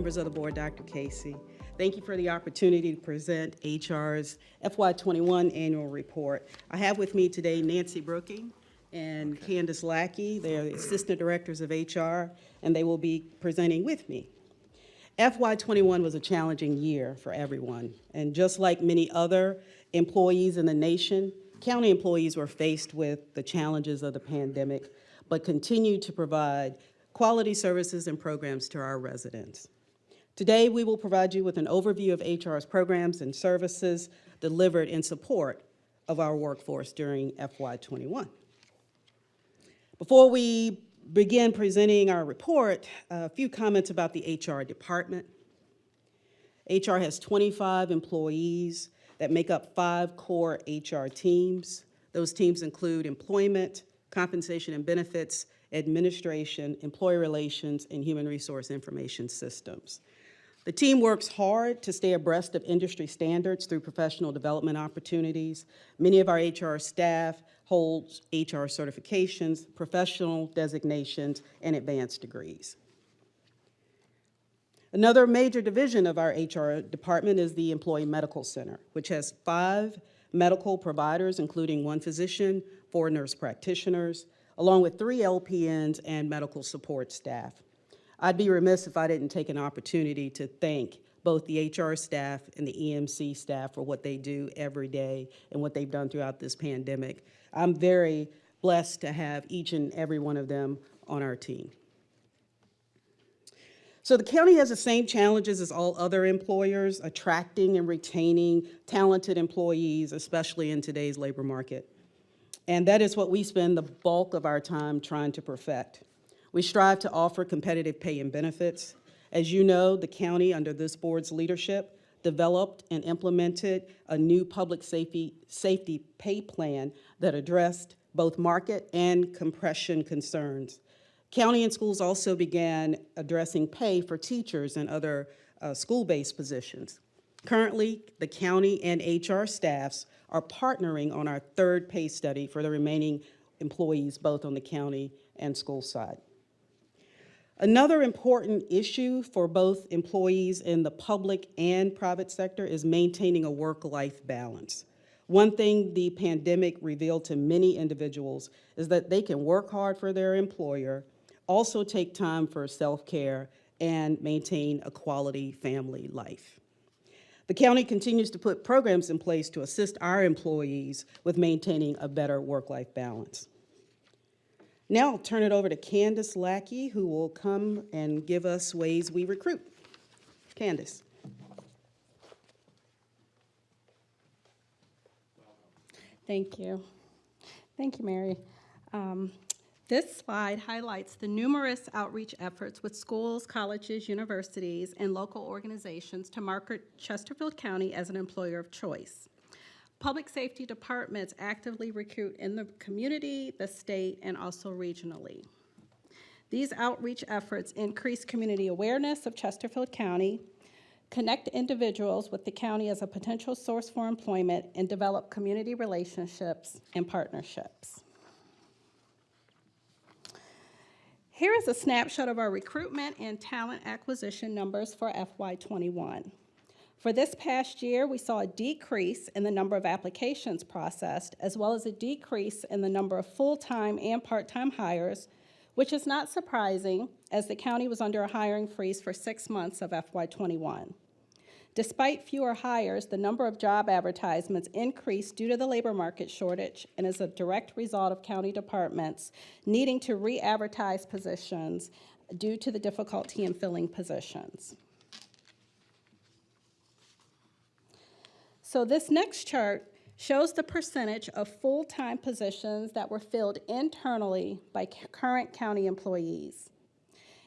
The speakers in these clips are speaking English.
members of the board, Dr. Casey. Thank you for the opportunity to present HR's FY21 annual report. I have with me today Nancy Brooking and Candace Lackey. They are the assistant directors of HR, and they will be presenting with me. FY21 was a challenging year for everyone, and just like many other employees in the nation, county employees were faced with the challenges of the pandemic, but continued to provide quality services and programs to our residents. Today, we will provide you with an overview of HR's programs and services delivered in support of our workforce during FY21. Before we begin presenting our report, a few comments about the HR department. HR has 25 employees that make up 5 core HR teams. Those teams include employment, compensation and benefits, administration, employee relations, and human resource information systems. The team works hard to stay abreast of industry standards through professional development opportunities. Many of our HR staff hold HR certifications, professional designations, and advanced degrees. Another major division of our HR department is the Employee Medical Center, which has 5 medical providers, including 1 physician, 4 nurse practitioners, along with 3 LPNs and medical support staff. I'd be remiss if I didn't take an opportunity to thank both the HR staff and the EMC staff for what they do every day and what they've done throughout this pandemic. I'm very blessed to have each and every one of them on our team. So the county has the same challenges as all other employers, attracting and retaining talented employees, especially in today's labor market. And that is what we spend the bulk of our time trying to perfect. We strive to offer competitive pay and benefits. As you know, the county, under this board's leadership, developed and implemented a new public safety pay plan that addressed both market and compression concerns. County and schools also began addressing pay for teachers and other school-based positions. Currently, the county and HR staffs are partnering on our 3rd pay study for the remaining employees, both on the county and school side. Another important issue for both employees in the public and private sector is maintaining a work-life balance. One thing the pandemic revealed to many individuals is that they can work hard for their employer, also take time for self-care, and maintain a quality family life. The county continues to put programs in place to assist our employees with maintaining a better work-life balance. Now I'll turn it over to Candace Lackey, who will come and give us ways we recruit. Candace. Thank you. Thank you, Mary. This slide highlights the numerous outreach efforts with schools, colleges, universities, and local organizations to market Chesterfield County as an employer of choice. Public safety departments actively recruit in the community, the state, and also regionally. These outreach efforts increase community awareness of Chesterfield County, connect individuals with the county as a potential source for employment, and develop community relationships and partnerships. Here is a snapshot of our recruitment and talent acquisition numbers for FY21. For this past year, we saw a decrease in the number of applications processed, as well as a decrease in the number of full-time and part-time hires, which is not surprising as the county was under a hiring freeze for 6 months of FY21. Despite fewer hires, the number of job advertisements increased due to the labor market shortage and is a direct result of county departments needing to re-advertise positions due to the difficulty in filling positions. So this next chart shows the percentage of full-time positions that were filled internally by current county employees.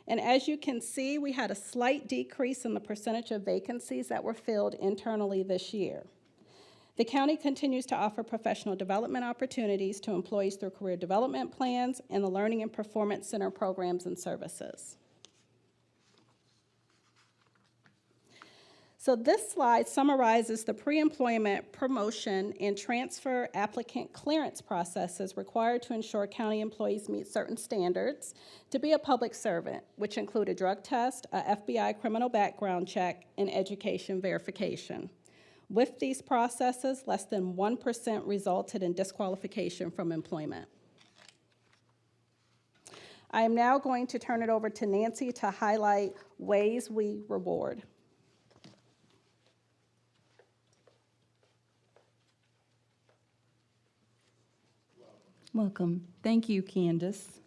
And as you can see, we had a slight decrease in the percentage of vacancies that were filled internally this year. The county continues to offer professional development opportunities to employees through career development plans and the Learning and Performance Center programs and services. So this slide summarizes the pre-employment, promotion, and transfer applicant clearance processes required to ensure county employees meet certain standards to be a public servant, which include a drug test, a FBI criminal background check, and education verification. With these processes, less than 1% resulted in disqualification from employment. I am now going to turn it over to Nancy to highlight ways we reward. Welcome. Thank you, Candace.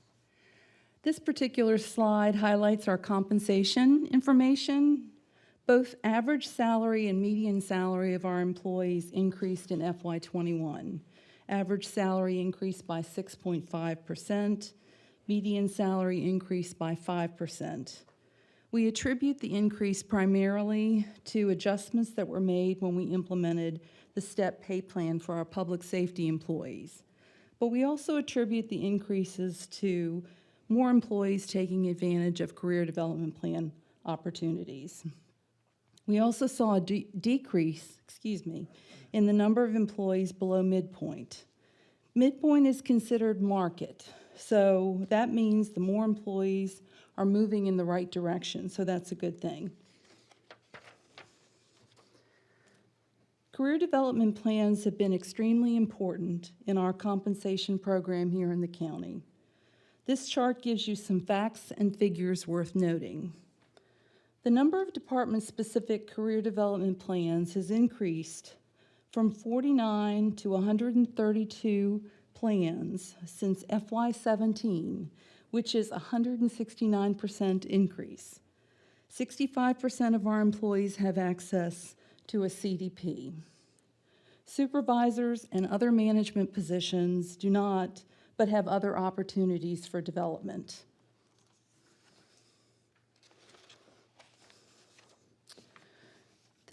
This particular slide highlights our compensation information. Both average salary and median salary of our employees increased in FY21. Average salary increased by 6.5%. Median salary increased by 5%. We attribute the increase primarily to adjustments that were made when we implemented the STEP pay plan for our public safety employees. But we also attribute the increases to more employees taking advantage of career development plan opportunities. We also saw a decrease in the number of employees below midpoint. Midpoint is considered market, so that means the more employees are moving in the right direction, so that's a good thing. Career development plans have been extremely important in our compensation program here in the county. This chart gives you some facts and figures worth noting. The number of department-specific career development plans has increased from 49 to 132 plans since FY17, which is a 169% increase. 65% of our employees have access to a CDP. Supervisors and other management positions do not, but have other opportunities for development.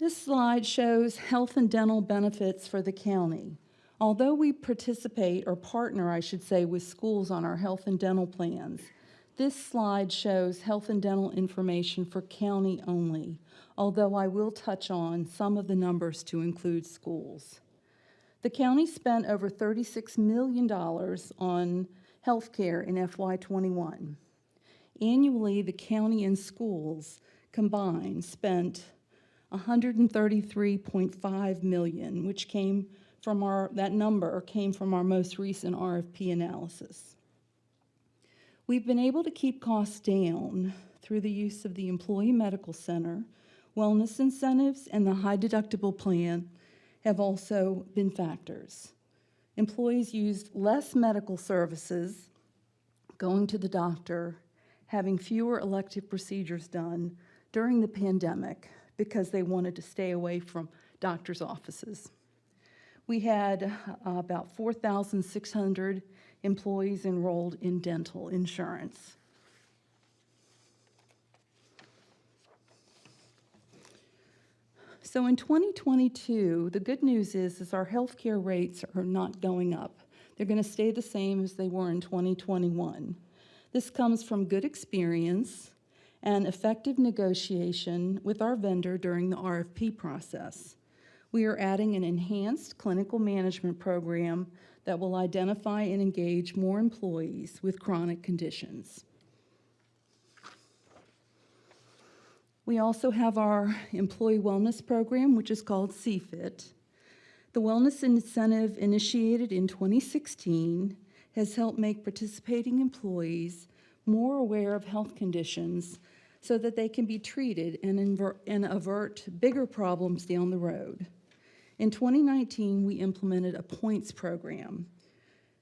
This slide shows health and dental benefits for the county. Although we participate, or partner, I should say, with schools on our health and dental plans, this slide shows health and dental information for county only, although I will touch on some of the numbers to include schools. The county spent over $36 million on health care in FY21. Annually, the county and schools combined spent $133.5 million, which came from that number came from our most recent RFP analysis. We've been able to keep costs down through the use of the Employee Medical Center, wellness incentives, and the high deductible plan have also been factors. Employees used less medical services, going to the doctor, having fewer elective procedures done during the pandemic because they wanted to stay away from doctors' offices. We had about 4,600 employees enrolled in dental insurance. So in 2022, the good news is our healthcare rates are not going up. They're going to stay the same as they were in 2021. This comes from good experience and effective negotiation with our vendor during the RFP process. We are adding an enhanced clinical management program that will identify and engage more employees with chronic conditions. We also have our employee wellness program, which is called CFIT. The wellness incentive initiated in 2016 has helped make participating employees more aware of health conditions so that they can be treated and avert bigger problems down the road. In 2019, we implemented a points program.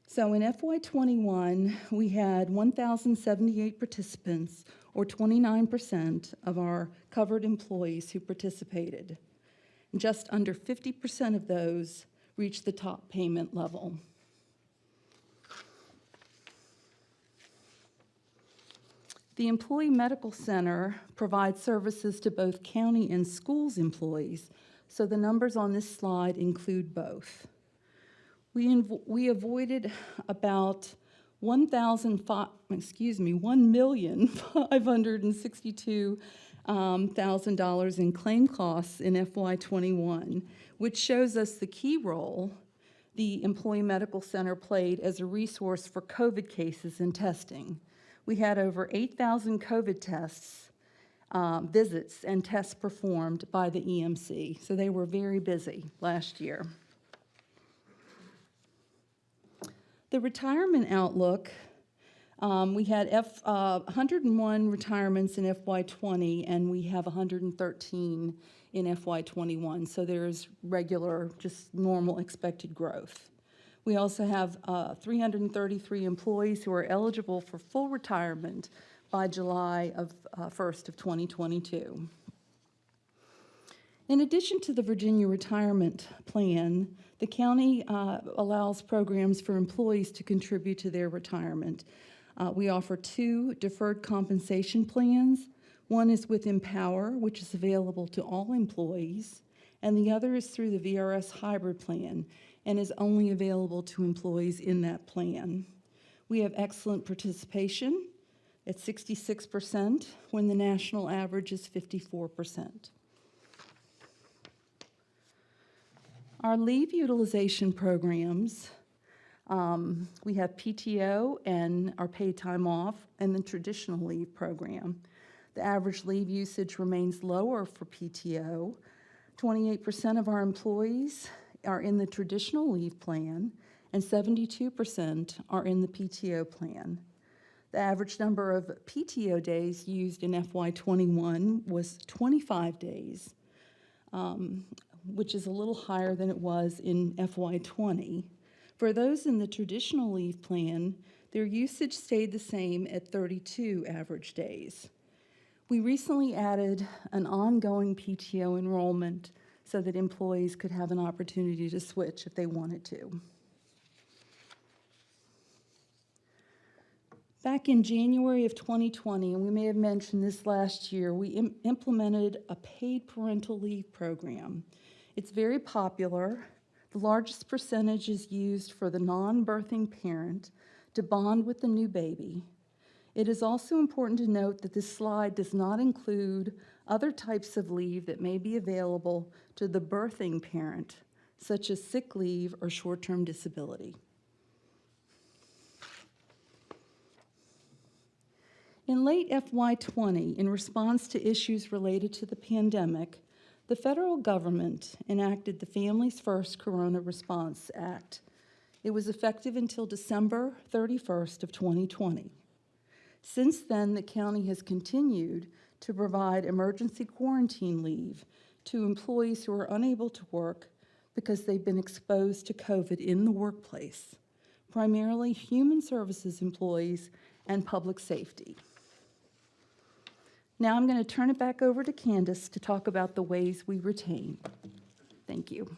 So in FY21, we had 1,078 participants, or 29% of our covered employees who participated. And just under 50% of those reached the top payment level. The Employee Medical Center provides services to both county and schools employees, so the numbers on this slide include both. We avoided about 1,562 $1,000 in claim costs in FY21, which shows us the key role the Employee Medical Center played as a resource for COVID cases and testing. We had over 8,000 COVID tests, visits and tests performed by the EMC, so they were very busy last year. The retirement outlook, we had 101 retirements in FY20, and we have 113 in FY21, so there's regular, just normal expected growth. We also have 333 employees who are eligible for full retirement by July 1st of 2022. In addition to the Virginia Retirement Plan, the county allows programs for employees to contribute to their retirement. We offer 2 deferred compensation plans. One is with Empower, which is available to all employees, and the other is through the VRS Hybrid Plan and is only available to employees in that plan. We have excellent participation at 66% when the national average is 54%. Our leave utilization programs, we have PTO and our paid time off and the traditional leave program. The average leave usage remains lower for PTO. 28% of our employees are in the traditional leave plan and 72% are in the PTO plan. The average number of PTO days used in FY21 was 25 days, which is a little higher than it was in FY20. For those in the traditional leave plan, their usage stayed the same at 32 average days. We recently added an ongoing PTO enrollment so that employees could have an opportunity to switch if they wanted to. Back in January of 2020, and we may have mentioned this last year, we implemented a paid parental leave program. It's very popular. The largest percentage is used for the non-birthing parent to bond with the new baby. It is also important to note that this slide does not include other types of leave that may be available to the birthing parent, such as sick leave or short-term disability. In late FY20, in response to issues related to the pandemic, the federal government enacted the Families First Corona Response Act. It was effective until December 31st of 2020. Since then, the county has continued to provide emergency quarantine leave to employees who are unable to work because they've been exposed to COVID in the workplace, primarily human services employees and public safety. Now I'm going to turn it back over to Candace to talk about the ways we retain. Thank you.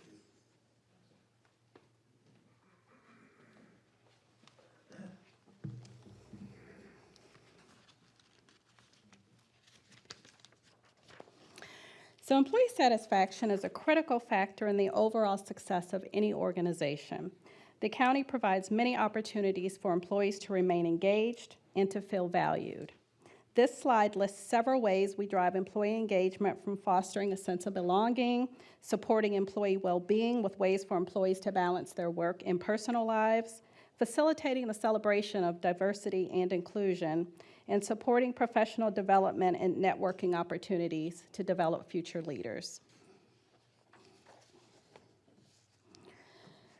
So employee satisfaction is a critical factor in the overall success of any organization. The county provides many opportunities for employees to remain engaged and to feel valued. This slide lists several ways we drive employee engagement, from fostering a sense of belonging, supporting employee well-being with ways for employees to balance their work and personal lives, facilitating the celebration of diversity and inclusion, and supporting professional development and networking opportunities to develop future leaders.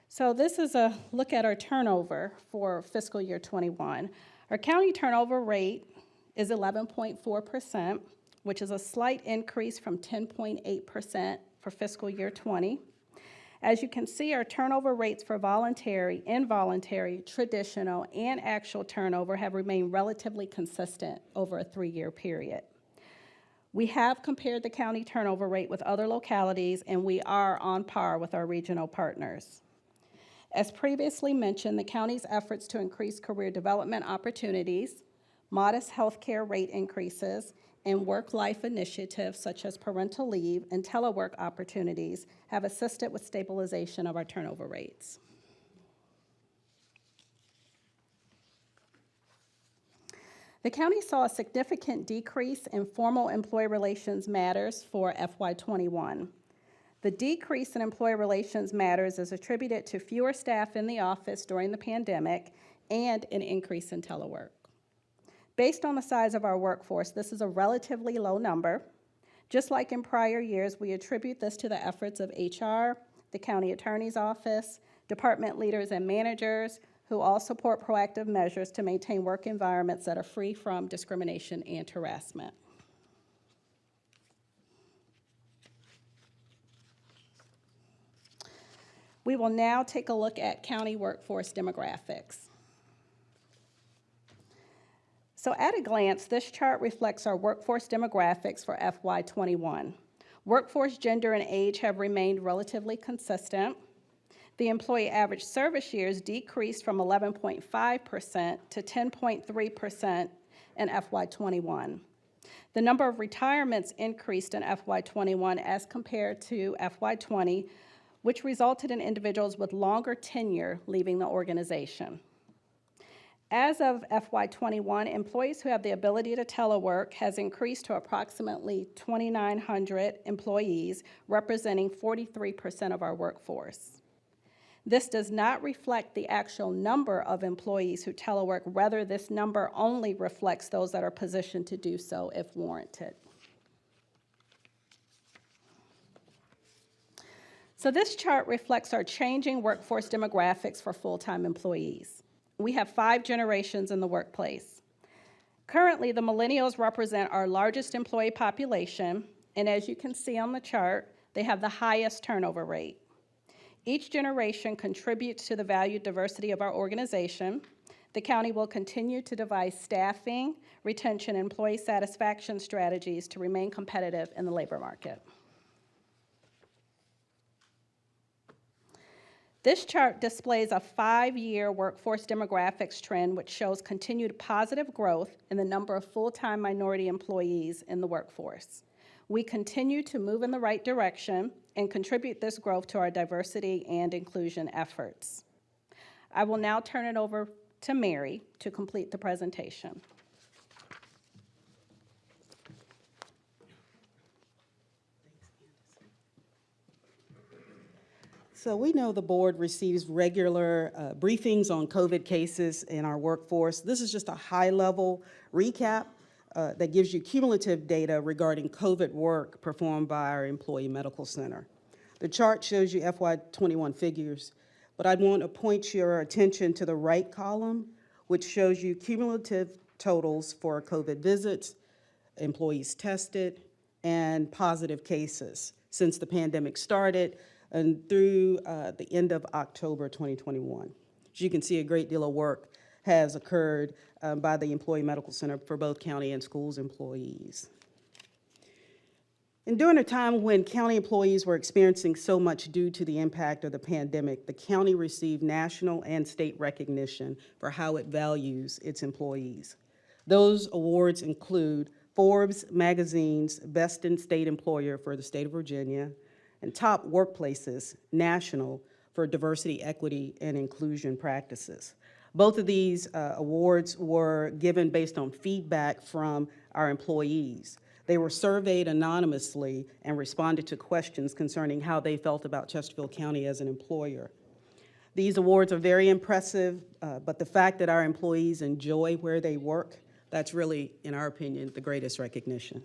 So this is a look at our turnover for fiscal year 21. Our county turnover rate is 11.4%, which is a slight increase from 10.8% for fiscal year 20. As you can see, our turnover rates for voluntary, involuntary, traditional, and actual turnover have remained relatively consistent over a 3-year period. We have compared the county turnover rate with other localities, and we are on par with our regional partners. As previously mentioned, the county's efforts to increase career development opportunities, modest healthcare rate increases, and work-life initiatives such as parental leave and telework opportunities have assisted with stabilization of our turnover rates. The county saw a significant decrease in formal employee relations matters for FY21. The decrease in employee relations matters is attributed to fewer staff in the office during the pandemic and an increase in telework. Based on the size of our workforce, this is a relatively low number. Just like in prior years, we attribute this to the efforts of HR, the county attorney's office, department leaders and managers, who all support proactive measures to maintain work environments that are free from discrimination and harassment. We will now take a look at county workforce demographics. So at a glance, this chart reflects our workforce demographics for FY21. Workforce gender and age have remained relatively consistent. The employee average service years decreased from 11.5% to 10.3% in FY21. The number of retirements increased in FY21 as compared to FY20, which resulted in individuals with longer tenure leaving the organization. As of FY21, employees who have the ability to telework has increased to approximately 2,900 employees, representing 43% of our workforce. This does not reflect the actual number of employees who telework. Rather, this number only reflects those that are positioned to do so if warranted. So this chart reflects our changing workforce demographics for full-time employees. We have 5 generations in the workplace. Currently, the millennials represent our largest employee population, and as you can see on the chart, they have the highest turnover rate. Each generation contributes to the valued diversity of our organization. The county will continue to devise staffing, retention, and employee satisfaction strategies to remain competitive in the labor market. This chart displays a 5-year workforce demographics trend which shows continued positive growth in the number of full-time minority employees in the workforce. We continue to move in the right direction and contribute this growth to our diversity and inclusion efforts. I will now turn it over to Mary to complete the presentation. So we know the board receives regular briefings on COVID cases in our workforce. This is just a high-level recap that gives you cumulative data regarding COVID work performed by our employee medical center. The chart shows you FY21 figures, but I'd want to point your attention to the right column, which shows you cumulative totals for COVID visits, employees tested, and positive cases since the pandemic started and through the end of October 2021. As you can see, a great deal of work has occurred by the Employee Medical Center for both county and schools employees. And during a time when county employees were experiencing so much due to the impact of the pandemic, the county received national and state recognition for how it values its employees. Those awards include Forbes magazine's Best in State Employer for the state of Virginia, and Top Workplaces National for Diversity, Equity, and Inclusion Practices. Both of these awards were given based on feedback from our employees. They were surveyed anonymously and responded to questions concerning how they felt about Chesterfield County as an employer. These awards are very impressive, but the fact that our employees enjoy where they work, that's really, in our opinion, the greatest recognition.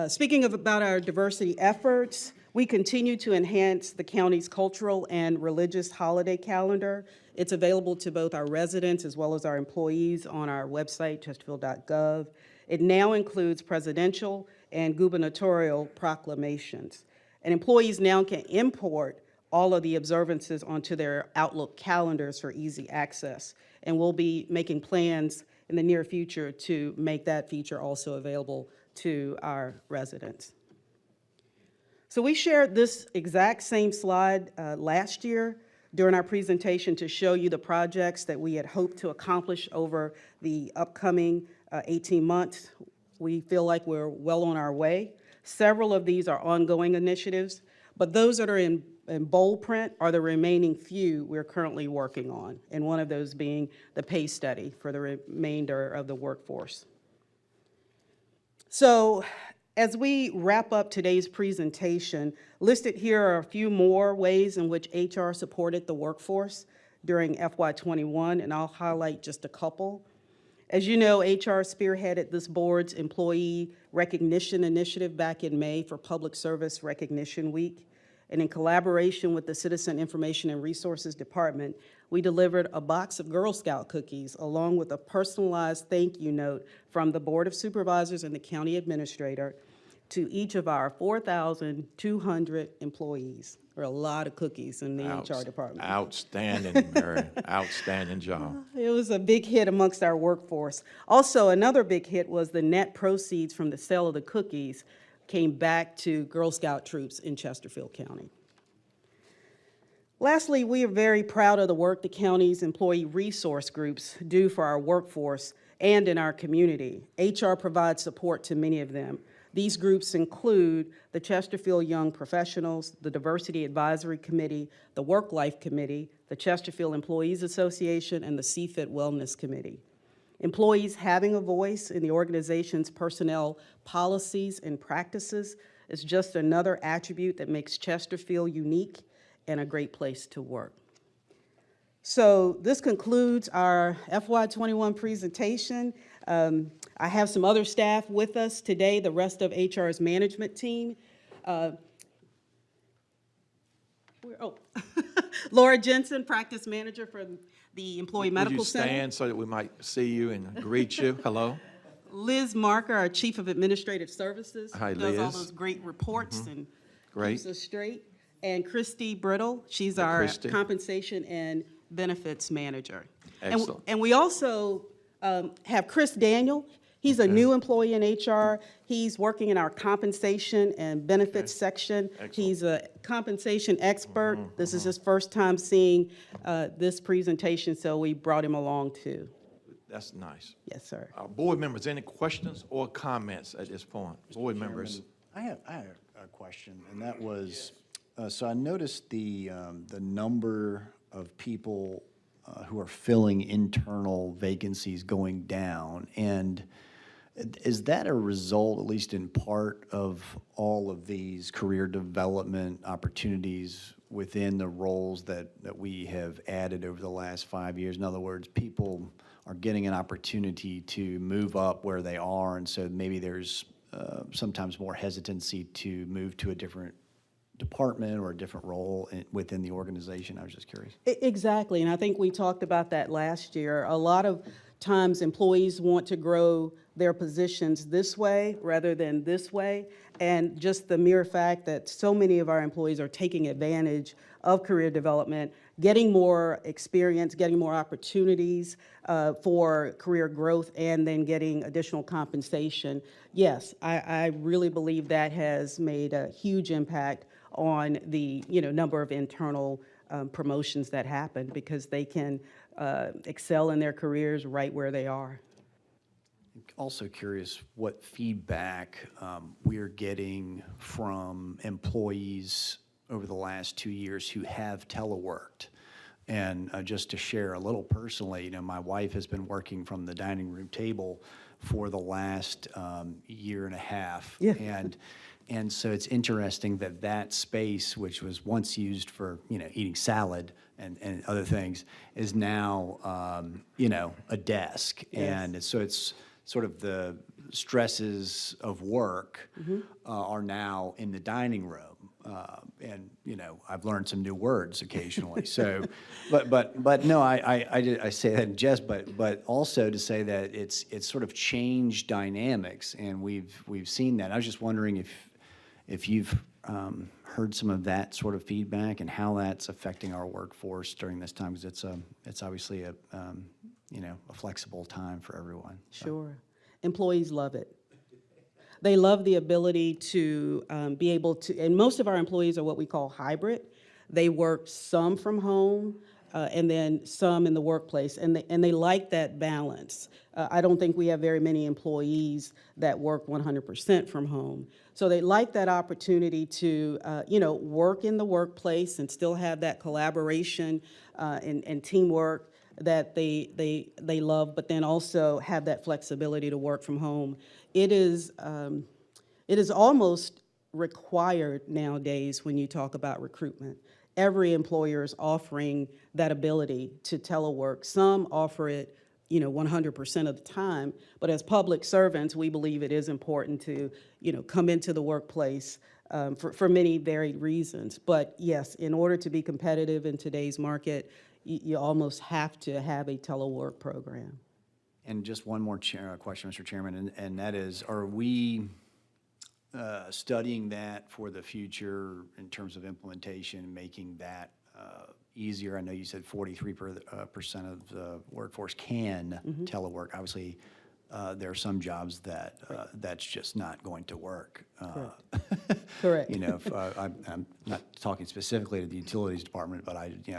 Speaking about our diversity efforts, we continue to enhance the county's cultural and religious holiday calendar. It's available to both our residents as well as our employees on our website, chesterfield.gov. It now includes presidential and gubernatorial proclamations. And employees now can import all of the observances onto their Outlook calendars for easy access. And we'll be making plans in the near future to make that feature also available to our residents. So we shared this exact same slide last year during our presentation to show you the projects that we had hoped to accomplish over the upcoming 18 months. We feel like we're well on our way. Several of these are ongoing initiatives, but those that are in in bold print are the remaining few we're currently working on, and one of those being the pay study for the remainder of the workforce. So as we wrap up today's presentation, listed here are a few more ways in which HR supported the workforce during FY21, and I'll highlight just a couple. As you know, HR spearheaded this board's employee recognition initiative back in May for Public Service Recognition Week. And in collaboration with the Citizen Information and Resources Department, we delivered a box of Girl Scout cookies along with a personalized thank you note from the Board of Supervisors and the County Administrator to each of our 4,200 employees. There are a lot of cookies in the HR department. Outstanding, Mary. Outstanding job. It was a big hit amongst our workforce. Also, another big hit was the net proceeds from the sale of the cookies came back to Girl Scout troops in Chesterfield County. Lastly, we are very proud of the work the county's employee resource groups do for our workforce and in our community. HR provides support to many of them. These groups include the Chesterfield Young Professionals, the Diversity Advisory Committee, the Work-Life Committee, the Chesterfield Employees Association, and the CFIT Wellness Committee. Employees having a voice in the organization's personnel policies and practices is just another attribute that makes Chesterfield unique and a great place to work. So this concludes our FY21 presentation. I have some other staff with us today, the rest of HR's management team. Laura Jensen, practice manager for the Employee Medical Center. Would you stand so that we might see you and greet you? Hello. Liz Marker, our Chief of Administrative Services. Hi, does all Liz. those great reports and Great. keeps us straight. And Christy Brittle, she's our Christy. Compensation and Benefits Manager. Excellent. And we also have Chris Daniel. He's a new employee in HR. He's working in our compensation and benefits section. Excellent. He's a compensation expert. This is his first time seeing this presentation, so we brought him along too. That's nice. Yes, sir. Board members, any questions or comments at this point? Board members. I had a question, and that was, so I noticed the number of people who are filling internal vacancies going down, and is that a result, at least in part, of all of these career development opportunities within the roles that we have added over the last 5 years? In other words, people are getting an opportunity to move up where they are, and so maybe there's sometimes more hesitancy to move to a different department or a different role within the organization. I was just curious. Exactly, and I think we talked about that last year. A lot of times employees want to grow their positions this way rather than this way, and just the mere fact that so many of our employees are taking advantage of career development, getting more experience, getting more opportunities for career growth, and then getting additional compensation. Yes, I really believe that has made a huge impact on the number of internal promotions that happen, because they can excel in their careers right where they are. Also curious what feedback we're getting from employees over the last 2 years who have teleworked. And just to share a little personally, my wife has been working from the dining room table for the last year and a half. Yeah. And so it's interesting that that space, which was once used for, eating salad and other things, is now, a desk. Yes. And so it's sort of the stresses of work are now in the dining room. And I've learned some new words occasionally. So, but no, I say that in jest, but also to say that it's sort of changed dynamics, and we've seen that. I was just wondering if you've heard some of that sort of feedback and how that's affecting our workforce during this time, because it's obviously a flexible time for everyone. Sure. Employees love it. They love the ability to be able to, and most of our employees are what we call hybrid. They work some from home, and then some in the workplace, and they like that balance. I don't think we have very many employees that work 100% from home. So they like that opportunity to, work in the workplace and still have that collaboration and teamwork that they love, but then also have that flexibility to work from home. It is almost required nowadays when you talk about recruitment. Every employer is offering that ability to telework. Some offer it, 100% of the time, but as public servants, we believe it is important to, come into the workplace for many varied reasons. But yes, in order to be competitive in today's market, you almost have to have a telework program. And just one more question, Mr. Chairman, and that is, are we studying that for the future in terms of implementation, making that easier? I know you said 43% of the workforce can telework. Obviously, there are some jobs that that's just not going to work. Correct. I'm not talking specifically to the utilities department, but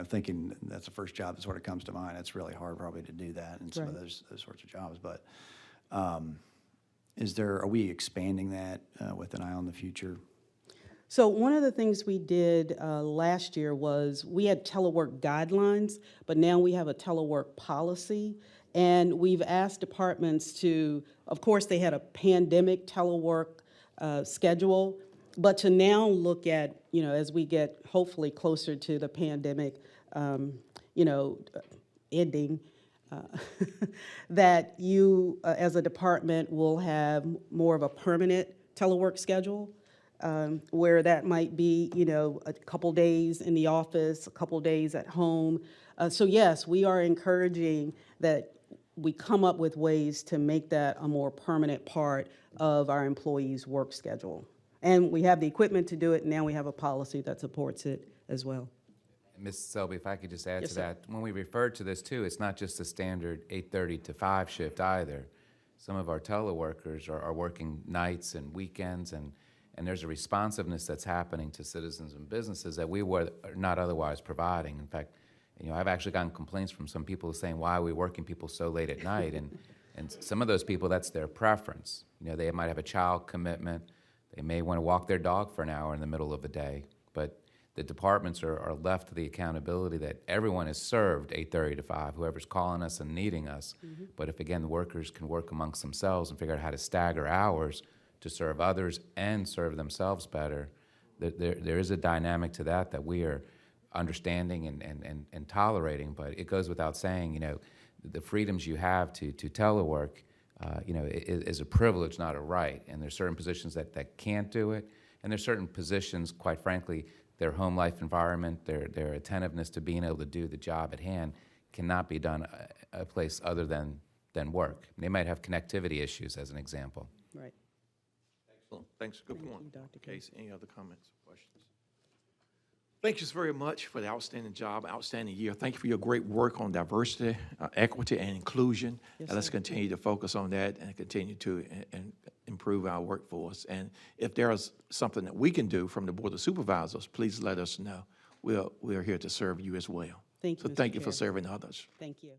thinking that's the first job that sort of comes to mind. It's really hard probably to do that in some of those sorts of jobs. But are we expanding that with an eye on the future? So one of the things we did last year was we had telework guidelines, but now we have a telework policy. And we've asked departments to, of course, they had a pandemic telework schedule, but to now look at, as we get hopefully closer to the pandemic, ending, that you, as a department, will have more of a permanent telework schedule, where that might be, a couple days in the office, a couple days at home. So yes, we are encouraging that we come up with ways to make that a more permanent part of our employees' work schedule. And we have the equipment to do it, and now we have a policy that supports it as well. Ms. Selby, if I could just add Yes, to sir. that, when we refer to this too, it's not just a standard 8:30 to 5 shift either. Some of our teleworkers are working nights and weekends, and there's a responsiveness that's happening to citizens and businesses that we were not otherwise providing. In fact, I've actually gotten complaints from some people saying, why are we working people so late at night? And some of those people, that's their preference. They might have a child commitment. They may want to walk their dog for an hour in the middle of the day, but the departments are left to the accountability that everyone is served 8:30 to 5, whoever's calling us and needing us. But if, again, the workers can work amongst themselves and figure out how to stagger hours to serve others and serve themselves better, there is a dynamic to that we are understanding and tolerating. But it goes without saying, the freedoms you have to telework, is a privilege, not a right. And there's certain positions that can't do it, and there's certain positions, quite frankly, their home life environment, their attentiveness to being able to do the job at hand cannot be done a place other than work. They might have connectivity issues, as an example. Right. Excellent. Thanks. Good point. you, Dr. Case, any other comments or questions? Thank you so very much for the outstanding job, outstanding year. Thank you for your great work on diversity, equity, and inclusion. Yes, And let's sir. continue to focus on that and continue to improve our workforce. And if there's something that we can do from the Board of Supervisors, please let us know. We're here to serve you as well. Thank you, So Mr. thank you for Chair. serving others. Thank you.